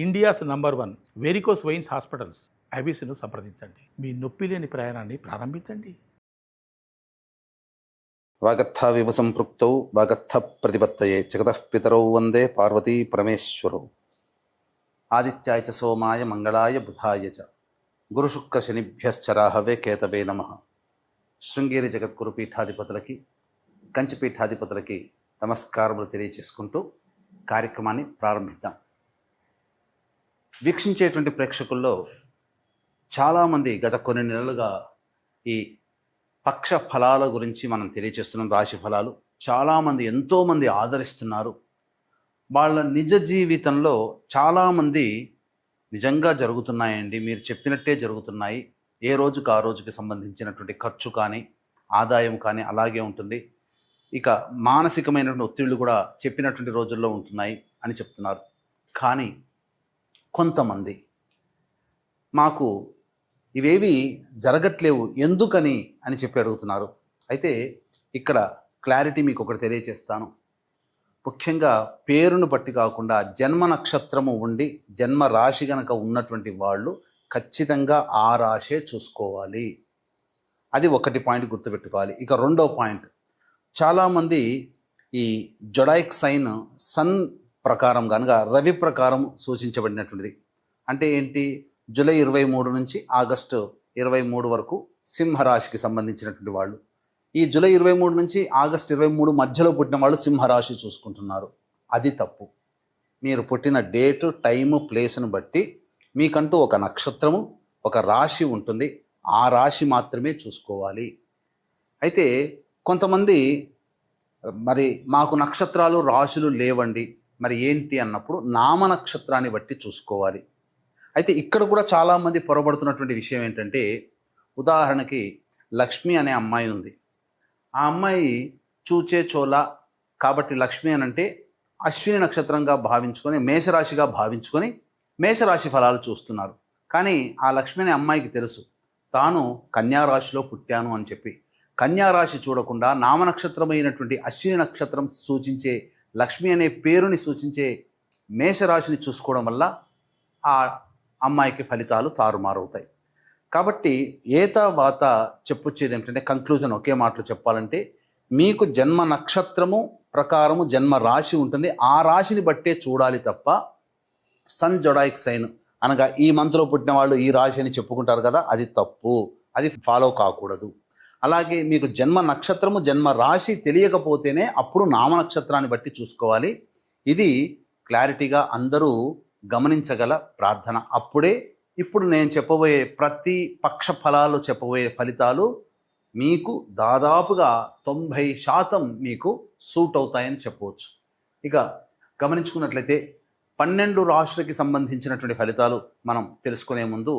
India's number 1 varicose veins hospitals ఐబీసీను సంప్రదించండి. మీ నొప్పి లేని ప్రయాణాన్ని ప్రారంభించండి. వాగర్థావివ సంపృక్తౌ వాగర్థ ప్రతిపత్తయే జగతః పితరౌ వందే పార్వతీ పరమేశ్వరౌ. ఆదిత్యాయ చ సోమాయ మంగళాయ బుధాయ చ గురుశుక్ర శనిభ్యశ్చరాహవే కేతవే నమః. శృంగేరి జగద్గురు పీఠాధిపతులకి, కంచి పీఠాధిపతులకి నమస్కారములు తెలియచేసుకుంటూ కార్యక్రమాన్ని ప్రారంభిద్దాం. వీక్షించేటువంటి ప్రేక్షకుల్లో చాలామంది గత కొన్ని నెలలుగా ఈ పక్ష ఫలాల గురించి మనం తెలియచేస్తున్నాం. రాశి ఫలాలు చాలామంది ఎంతోమంది ఆదరిస్తున్నారు. వాళ్ళ నిజ జీవితంలో చాలామంది నిజంగా జరుగుతున్నాయండి, మీరు చెప్పినట్టే జరుగుతున్నాయి, ఏ రోజుకు ఆ రోజుకి సంబంధించినటువంటి ఖర్చు కానీ ఆదాయం కానీ అలాగే ఉంటుంది, ఇక మానసికమైనటువంటి ఒత్తిళ్లు కూడా చెప్పినటువంటి రోజుల్లో ఉంటున్నాయి అని చెప్తున్నారు. కానీ కొంతమంది మాకు ఇవేవి జరగట్లేవు ఎందుకని అని చెప్పి అడుగుతున్నారు. అయితే ఇక్కడ క్లారిటీ మీకు ఒకటి తెలియచేస్తాను. ముఖ్యంగా పేరును బట్టి కాకుండా జన్మ నక్షత్రము ఉండి జన్మ రాశి గనక ఉన్నటువంటి వాళ్ళు ఖచ్చితంగా ఆ రాశే చూసుకోవాలి. అది ఒకటి పాయింట్ గుర్తుపెట్టుకోవాలి. ఇక రెండో పాయింట్, చాలామంది ఈ జొడాయిక్ సైన్ సన్ ప్రకారం కనుక రవి ప్రకారం సూచించబడినటువంటిది. అంటే ఏంటి, జూలై 23 నుంచి ఆగస్టు 23 వరకు సింహరాశికి సంబంధించినటువంటి వాళ్ళు. ఈ జూలై 23 నుంచి ఆగస్టు 23 మధ్యలో పుట్టిన వాళ్ళు సింహరాశి చూసుకుంటున్నారు. అది తప్పు. మీరు పుట్టిన డేటు, టైము, ప్లేస్ను బట్టి మీకంటూ ఒక నక్షత్రము, ఒక రాశి ఉంటుంది. ఆ రాశి మాత్రమే చూసుకోవాలి. అయితే కొంతమంది మరి మాకు నక్షత్రాలు రాశులు లేవండి, మరి ఏంటి అన్నప్పుడు నామ నక్షత్రాన్ని బట్టి చూసుకోవాలి. అయితే ఇక్కడ కూడా చాలామంది పొరబడుతున్నటువంటి విషయం ఏంటంటే, ఉదాహరణకి లక్ష్మి అనే అమ్మాయి ఉంది. ఆ అమ్మాయి చూచే చోళ కాబట్టి లక్ష్మి అని అంటే అశ్విని నక్షత్రంగా భావించుకొని మేషరాశిగా భావించుకొని మేషరాశి ఫలాలు చూస్తున్నారు. కానీ ఆ లక్ష్మి అనే అమ్మాయికి తెలుసు తాను కన్యారాశిలో పుట్టాను అని చెప్పి. కన్యారాశి చూడకుండా నామనక్షత్రమైనటువంటి అశ్విని నక్షత్రం సూచించే లక్ష్మి అనే పేరుని సూచించే మేషరాశిని చూసుకోవడం వల్ల ఆ అమ్మాయికి ఫలితాలు తారుమారవుతాయి. కాబట్టి ఏతావాత చెప్పొచ్చేది ఏమిటంటే, కంక్లూజన్ ఒకే మాటలో చెప్పాలంటే, మీకు జన్మ నక్షత్రము ప్రకారము జన్మ రాశి ఉంటుంది. ఆ రాశిని బట్టే చూడాలి తప్ప సన్ జొడాయిక్ సైన్ అనగా ఈ మంత్లో పుట్టిన వాళ్ళు ఈ రాశి అని చెప్పుకుంటారు కదా, అది తప్పు. అది ఫాలో కాకూడదు. అలాగే మీకు జన్మ నక్షత్రము జన్మ రాశి తెలియకపోతేనే అప్పుడు నామ నక్షత్రాన్ని బట్టి చూసుకోవాలి. ఇది క్లారిటీగా అందరూ గమనించగల ప్రార్థన. అప్పుడే ఇప్పుడు నేను చెప్పబోయే ప్రతి పక్ష ఫలాలు చెప్పబోయే ఫలితాలు మీకు దాదాపుగా 90% మీకు సూట్ అవుతాయని చెప్పవచ్చు. ఇక గమనించుకున్నట్లయితే 12 రాశులకి సంబంధించినటువంటి ఫలితాలు మనం తెలుసుకునే ముందు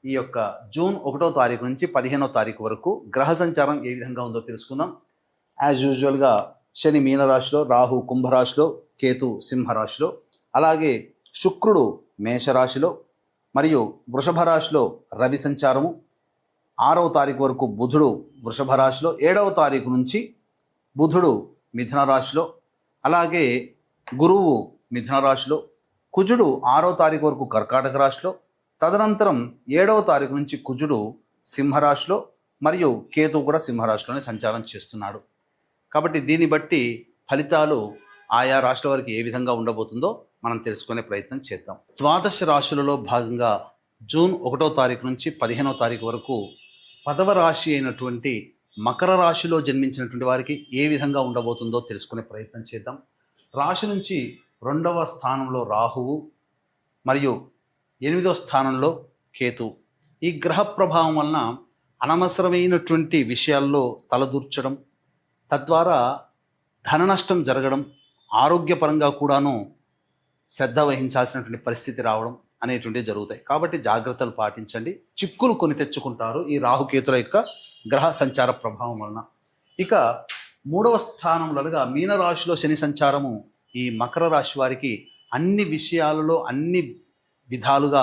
ఈ యొక్క జూన్ 1వ తారీఖు నుంచి 15వ తారీఖు వరకు గ్రహ సంచారం ఏ విధంగా ఉందో తెలుసుకుందాం. యాజ్ యూజువల్గా శని మీనరాశిలో, రాహు కుంభరాశిలో, కేతు సింహరాశిలో, అలాగే శుక్రుడు మేషరాశిలో మరియు వృషభ రాశిలో రవి సంచారము, 6వ తారీఖు వరకు బుధుడు వృషభ రాశిలో, 7వ తారీఖు నుంచి బుధుడు మిథున రాశిలో, అలాగే గురువు మిథున రాశిలో, కుజుడు 6వ తారీఖు వరకు కర్కాటక రాశిలో, తదనంతరం 7వ తారీఖు నుంచి కుజుడు సింహరాశిలో మరియు కేతు కూడా సింహరాశిలోనే సంచారం చేస్తున్నాడు. కాబట్టి దీన్ని బట్టి ఫలితాలు ఆయా రాశుల వారికి ఏ విధంగా ఉండబోతుందో మనం తెలుసుకునే ప్రయత్నం చేద్దాం. ద్వాదశ రాశులలో భాగంగా జూన్ 1వ తారీఖు నుంచి 15వ తారీఖు వరకు 10వ రాశి అయినటువంటి మకర రాశిలో జన్మించినటువంటి వారికి ఏ విధంగా ఉండబోతుందో తెలుసుకునే ప్రయత్నం చేద్దాం. రాశి నుంచి 2వ స్థానంలో రాహువు మరియు 8వ స్థానంలో కేతు. ఈ గ్రహ ప్రభావం వలన అనవసరమైనటువంటి విషయాల్లో తలదూర్చడం, తద్వారా ధన నష్టం జరగడం, ఆరోగ్యపరంగా కూడాను శ్రద్ధ వహించాల్సినటువంటి పరిస్థితి రావడం అనేటువంటివి జరుగుతాయి. కాబట్టి జాగ్రత్తలు పాటించండి. చిక్కులు కొని తెచ్చుకుంటారు ఈ రాహుకేతుల యొక్క గ్రహ సంచార ప్రభావం వలన. ఇక 3వ స్థానంలోగా మీనరాశిలో శని సంచారము ఈ మకర రాశి వారికి అన్ని విషయాలలో అన్ని విధాలుగా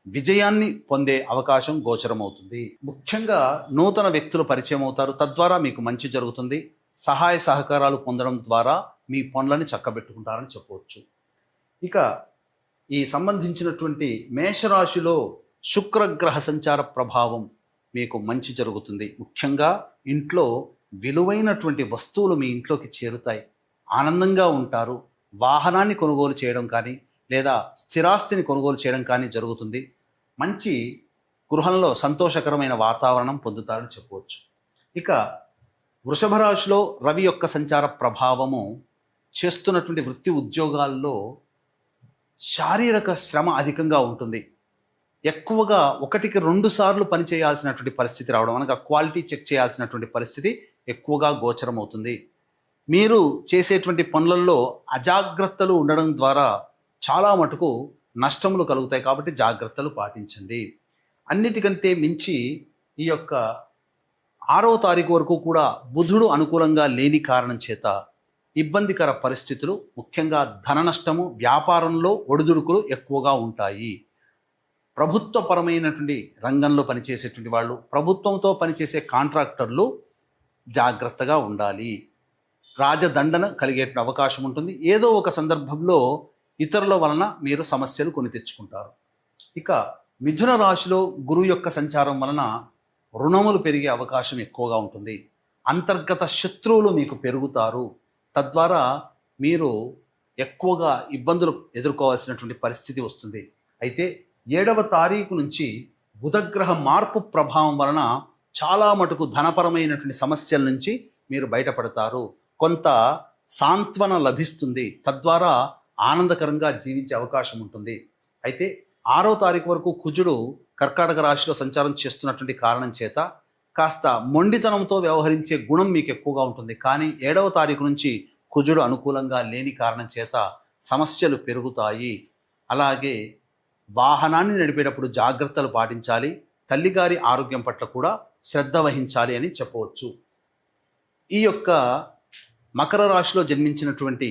విజయాన్ని పొందే అవకాశం గోచరమవుతుంది. ముఖ్యంగా నూతన వ్యక్తులు పరిచయం అవుతారు, తద్వారా మీకు మంచి జరుగుతుంది. సహాయ సహకారాలు పొందడం ద్వారా మీ పనులని చక్కబెట్టుకుంటారని చెప్పవచ్చు. ఇక ఈ సంబంధించినటువంటి మేషరాశిలో శుక్రగ్రహ సంచార ప్రభావం మీకు మంచి జరుగుతుంది. ముఖ్యంగా ఇంట్లో విలువైనటువంటి వస్తువులు మీ ఇంట్లోకి చేరుతాయి, ఆనందంగా ఉంటారు. వాహనాన్ని కొనుగోలు చేయడం కానీ లేదా స్థిరాస్తిని కొనుగోలు చేయడం కానీ జరుగుతుంది. మంచి గృహంలో సంతోషకరమైన వాతావరణం పొందుతారని చెప్పవచ్చు. ఇక వృషభ రాశిలో రవి యొక్క సంచార ప్రభావము చేస్తున్నటువంటి వృత్తి ఉద్యోగాల్లో శారీరక శ్రమ అధికంగా ఉంటుంది. ఎక్కువగా 1-2 సార్లు పని చేయాల్సినటువంటి పరిస్థితి రావడం, అనగా క్వాలిటీ చెక్ చేయాల్సినటువంటి పరిస్థితి ఎక్కువగా గోచరమవుతుంది. మీరు చేసేటువంటి పనులలో అజాగ్రత్తలు ఉండడం ద్వారా చాలా మటుకు నష్టములు కలుగుతాయి. కాబట్టి జాగ్రత్తలు పాటించండి. అన్నిటికంటే మించి ఈ యొక్క 6వ తారీఖు వరకు కూడా బుధుడు అనుకూలంగా లేని కారణం చేత ఇబ్బందికర పరిస్థితులు, ముఖ్యంగా ధన నష్టము, వ్యాపారంలో ఒడిదుడుకులు ఎక్కువగా ఉంటాయి. ప్రభుత్వపరమైనటువంటి రంగంలో పనిచేసేటువంటి వాళ్ళు, ప్రభుత్వంతో పనిచేసే కాంట్రాక్టర్లు జాగ్రత్తగా ఉండాలి. రాజదండన కలిగే అవకాశం ఉంటుంది. ఏదో ఒక సందర్భంలో ఇతరుల వలన మీరు సమస్యలు కొని తెచ్చుకుంటారు. ఇక మిథున రాశిలో గురువు యొక్క సంచారం వలన రుణములు పెరిగే అవకాశం ఎక్కువగా ఉంటుంది. అంతర్గత శత్రువులు మీకు పెరుగుతారు. తద్వారా మీరు ఎక్కువగా ఇబ్బందులు ఎదుర్కోవాల్సినటువంటి పరిస్థితి వస్తుంది. అయితే 7వ తారీఖు నుంచి బుధగ్రహ మార్పు ప్రభావం వలన చాలా మటుకు ధనపరమైనటువంటి సమస్యల నుంచి మీరు బయటపడతారు. కొంత సాంత్వన లభిస్తుంది. తద్వారా ఆనందకరంగా జీవించే అవకాశం ఉంటుంది. అయితే 6వ తారీఖు వరకు కుజుడు కర్కాటక రాశిలో సంచారం చేస్తున్నటువంటి కారణం చేత కాస్త మొండితనంతో వ్యవహరించే గుణం మీకు ఎక్కువగా ఉంటుంది. కానీ 7వ తారీఖు నుంచి కుజుడు అనుకూలంగా లేని కారణం చేత సమస్యలు పెరుగుతాయి. అలాగే వాహనాన్ని నడిపేటప్పుడు జాగ్రత్తలు పాటించాలి. తల్లిగారి ఆరోగ్యం పట్ల కూడా శ్రద్ధ వహించాలి అని చెప్పవచ్చు. ఈ యొక్క మకర రాశిలో జన్మించినటువంటి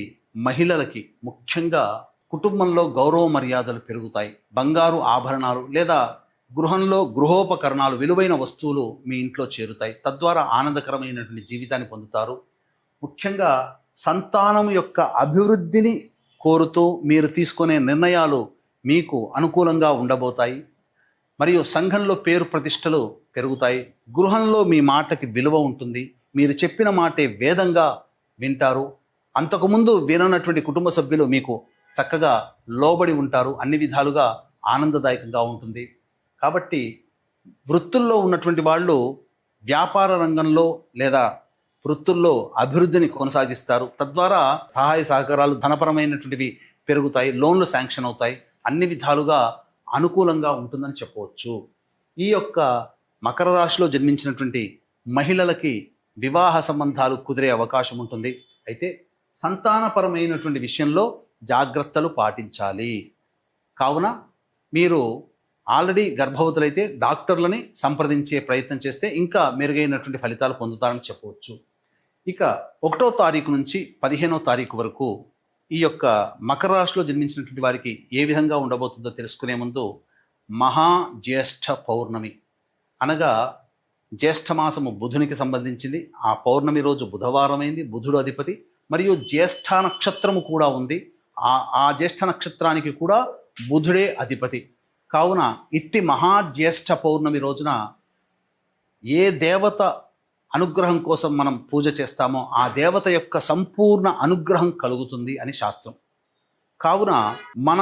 మహిళలకి ముఖ్యంగా కుటుంబంలో గౌరవ మర్యాదలు పెరుగుతాయి. బంగారు ఆభరణాలు లేదా గృహంలో గృహోపకరణాలు, విలువైన వస్తువులు మీ ఇంట్లో చేరుతాయి. తద్వారా ఆనందకరమైనటువంటి జీవితాన్ని పొందుతారు. ముఖ్యంగా సంతానం యొక్క అభివృద్ధిని కోరుతూ మీరు తీసుకునే నిర్ణయాలు మీకు అనుకూలంగా ఉండబోతాయి. మరియు సంఘంలో పేరు ప్రతిష్టలు పెరుగుతాయి. గృహంలో మీ మాటకి విలువ ఉంటుంది. మీరు చెప్పిన మాటే వేదంగా వింటారు. అంతకుముందు విననటువంటి కుటుంబ సభ్యులు మీకు చక్కగా లోబడి ఉంటారు. అన్ని విధాలుగా ఆనందదాయకంగా ఉంటుంది. కాబట్టి వృత్తుల్లో ఉన్నటువంటి వాళ్ళు వ్యాపార రంగంలో లేదా వృత్తుల్లో అభివృద్ధిని కొనసాగిస్తారు. తద్వారా సహాయ సహకారాలు ధనపరమైనటువంటివి పెరుగుతాయి. లోన్లు శాంక్షన్ అవుతాయి. అన్ని విధాలుగా అనుకూలంగా ఉంటుందని చెప్పవచ్చు. ఈ యొక్క మకర రాశిలో జన్మించినటువంటి మహిళలకి వివాహ సంబంధాలు కుదిరే అవకాశం ఉంటుంది. అయితే సంతానపరమైనటువంటి విషయంలో జాగ్రత్తలు పాటించాలి. కావున మీరు ఆల్రెడీ గర్భవతులైతే డాక్టర్లని సంప్రదించే ప్రయత్నం చేస్తే ఇంకా మెరుగైనటువంటి ఫలితాలు పొందుతారని చెప్పవచ్చు. ఇక 1వ తారీఖు నుంచి 15వ తారీఖు వరకు ఈ యొక్క మకర రాశిలో జన్మించినటువంటి వారికి ఏ విధంగా ఉండబోతుందో తెలుసుకునే ముందు మహా జ్యేష్ఠ పౌర్ణమి అనగా జ్యేష్ఠమాసము బుధునికి సంబంధించింది. ఆ పౌర్ణమి రోజు బుధవారమైంది. బుధుడు అధిపతి. మరియు జ్యేష్ఠ నక్షత్రము కూడా ఉంది. ఆ జ్యేష్ఠ నక్షత్రానికి కూడా బుధుడే అధిపతి. కావున ఇట్టి మహాజ్యేష్ఠ పౌర్ణమి రోజున ఏ దేవత అనుగ్రహం కోసం మనం పూజ చేస్తామో ఆ దేవత యొక్క సంపూర్ణ అనుగ్రహం కలుగుతుంది అని శాస్త్రం. కావున మన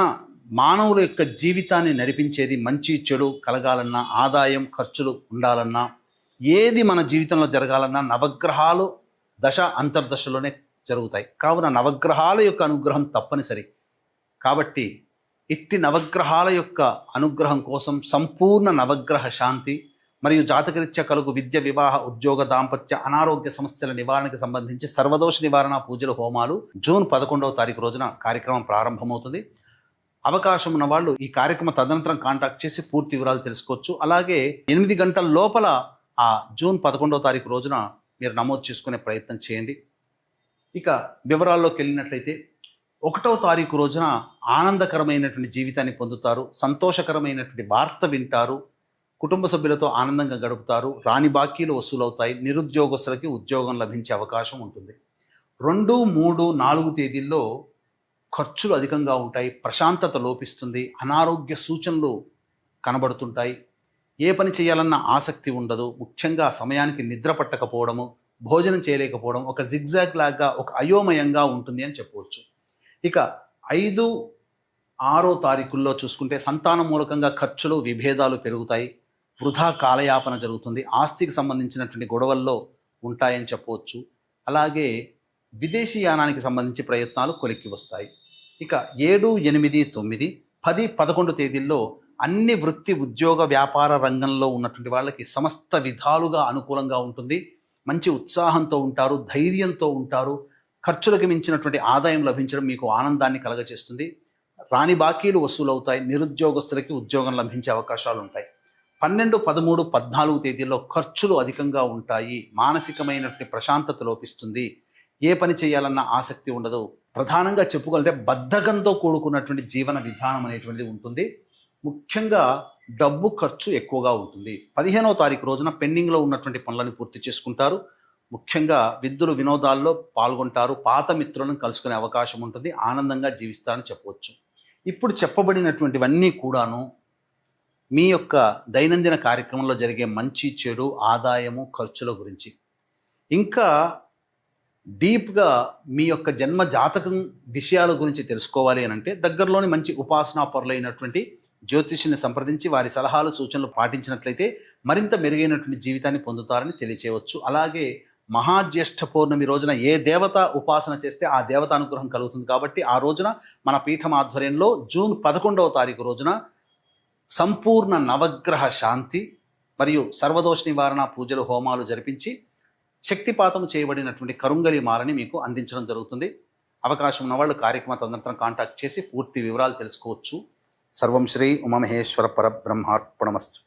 మానవుల యొక్క జీవితాన్ని నడిపించేది మంచి చెడు కలగాలన్నా, ఆదాయం ఖర్చులు ఉండాలన్నా, ఏది మన జీవితంలో జరగాలన్నా నవగ్రహాలు దశ అంతర్దశలోనే జరుగుతాయి. కావున నవగ్రహాల యొక్క అనుగ్రహం తప్పనిసరి. కాబట్టి ఇట్టి నవగ్రహాల యొక్క అనుగ్రహం కోసం సంపూర్ణ నవగ్రహ శాంతి మరియు జాతకరీత్యా కలుగు విద్య, వివాహ, ఉద్యోగ, దాంపత్య, అనారోగ్య సమస్యల నివారణకు సంబంధించి సర్వదోష నివారణ పూజలు, హోమాలు జూన్ 11వ తారీఖు రోజున కార్యక్రమం ప్రారంభమవుతుంది. అవకాశం ఉన్న వాళ్ళు ఈ కార్యక్రమం తదనంతరం కాంటాక్ట్ చేసి పూర్తి వివరాలు తెలుసుకోవచ్చు. అలాగే 8 గంటల లోపల ఆ జూన్ 11వ తారీఖు రోజున మీరు నమోదు చేసుకునే ప్రయత్నం చేయండి. ఇక వివరాల్లోకి వెళ్ళినట్లయితే 1వ తారీఖు రోజున ఆనందకరమైనటువంటి జీవితాన్ని పొందుతారు. సంతోషకరమైనటువంటి వార్త వింటారు. కుటుంబ సభ్యులతో ఆనందంగా గడుపుతారు. రాని బాకీలు వసూలవుతాయి. నిరుద్యోగస్తులకి ఉద్యోగం లభించే అవకాశం ఉంటుంది. 2, 3, 4 తేదీల్లో ఖర్చులు అధికంగా ఉంటాయి, ప్రశాంతత లోపిస్తుంది, అనారోగ్య సూచనలు కనబడుతుంటాయి, ఏ పని చేయాలన్న ఆసక్తి ఉండదు, ముఖ్యంగా సమయానికి నిద్ర పట్టకపోవడము, భోజనం చేయలేకపోవడం, ఒక జిగ్జాగ్ లాగా ఒక అయోమయంగా ఉంటుంది అని చెప్పవచ్చు. ఇక 5, 6 తారీఖుల్లో చూసుకుంటే సంతానం మూలకంగా ఖర్చులు విభేదాలు పెరుగుతాయి, వృధా కాలయాపన జరుగుతుంది, ఆస్తికి సంబంధించినటువంటి గొడవల్లో ఉంటాయని చెప్పవచ్చు. అలాగే విదేశీయానానికి సంబంధించి ప్రయత్నాలు కొలిక్కి వస్తాయి. ఇక 7, 8, 9, 10, 11 తేదీల్లో అన్ని వృత్తి ఉద్యోగ వ్యాపార రంగంలో ఉన్నటువంటి వాళ్ళకి సమస్త విధాలుగా అనుకూలంగా ఉంటుంది. మంచి ఉత్సాహంతో ఉంటారు, ధైర్యంతో ఉంటారు, ఖర్చులకు మించినటువంటి ఆదాయం లభించడం మీకు ఆనందాన్ని కలగచేస్తుంది. రాని బాకీలు వసూలవుతాయి, నిరుద్యోగస్తులకి ఉద్యోగం లభించే అవకాశాలు ఉంటాయి. 12, 13, 14 తేదీల్లో ఖర్చులు అధికంగా ఉంటాయి, మానసికమైనటువంటి ప్రశాంతత లోపిస్తుంది, ఏ పని చేయాలన్న ఆసక్తి ఉండదు, ప్రధానంగా చెప్పుకోవాలంటే బద్ధకంతో కూడుకున్నటువంటి జీవన విధానం అనేటువంటిది ఉంటుంది. ముఖ్యంగా డబ్బు ఖర్చు ఎక్కువగా ఉంటుంది. 15వ తారీఖు రోజున పెండింగ్లో ఉన్నటువంటి పనులను పూర్తి చేసుకుంటారు, ముఖ్యంగా విద్యులు వినోదాల్లో పాల్గొంటారు, పాత మిత్రులను కలుసుకునే అవకాశం ఉంటుంది, ఆనందంగా జీవిస్తారని చెప్పవచ్చు. ఇప్పుడు చెప్పబడినటువంటివన్నీ కూడాను మీ యొక్క దైనందిన కార్యక్రమంలో జరిగే మంచి చెడు ఆదాయము ఖర్చుల గురించి. ఇంకా డీప్గా మీ యొక్క జన్మ జాతకం విషయాల గురించి తెలుసుకోవాలి అని అంటే దగ్గరలోని మంచి ఉపాసనా పరులైనటువంటి జ్యోతిష్యుని సంప్రదించి వారి సలహాలు సూచనలు పాటించినట్లయితే మరింత మెరుగైనటువంటి జీవితాన్ని పొందుతారని తెలియచేయవచ్చు. అలాగే మహాజ్యేష్ఠ పౌర్ణమి రోజున ఏ దేవత ఉపాసన చేస్తే ఆ దేవత అనుగ్రహం కలుగుతుంది కాబట్టి ఆ రోజున మన పీఠం ఆధ్వర్యంలో జూన్ 11వ తారీఖు రోజున సంపూర్ణ నవగ్రహ శాంతి మరియు సర్వదోష నివారణ పూజలు హోమాలు జరిపించి శక్తిపాతం చేయబడినటువంటి కరుంగలి మాలని మీకు అందించడం జరుగుతుంది. అవకాశం ఉన్నవాళ్ళు కార్యక్రమ తదనంతరం కాంటాక్ట్ చేసి పూర్తి వివరాలు తెలుసుకోవచ్చు. సర్వం శ్రీ ఉమామహేశ్వర పరబ్రహ్మార్పణమస్తు.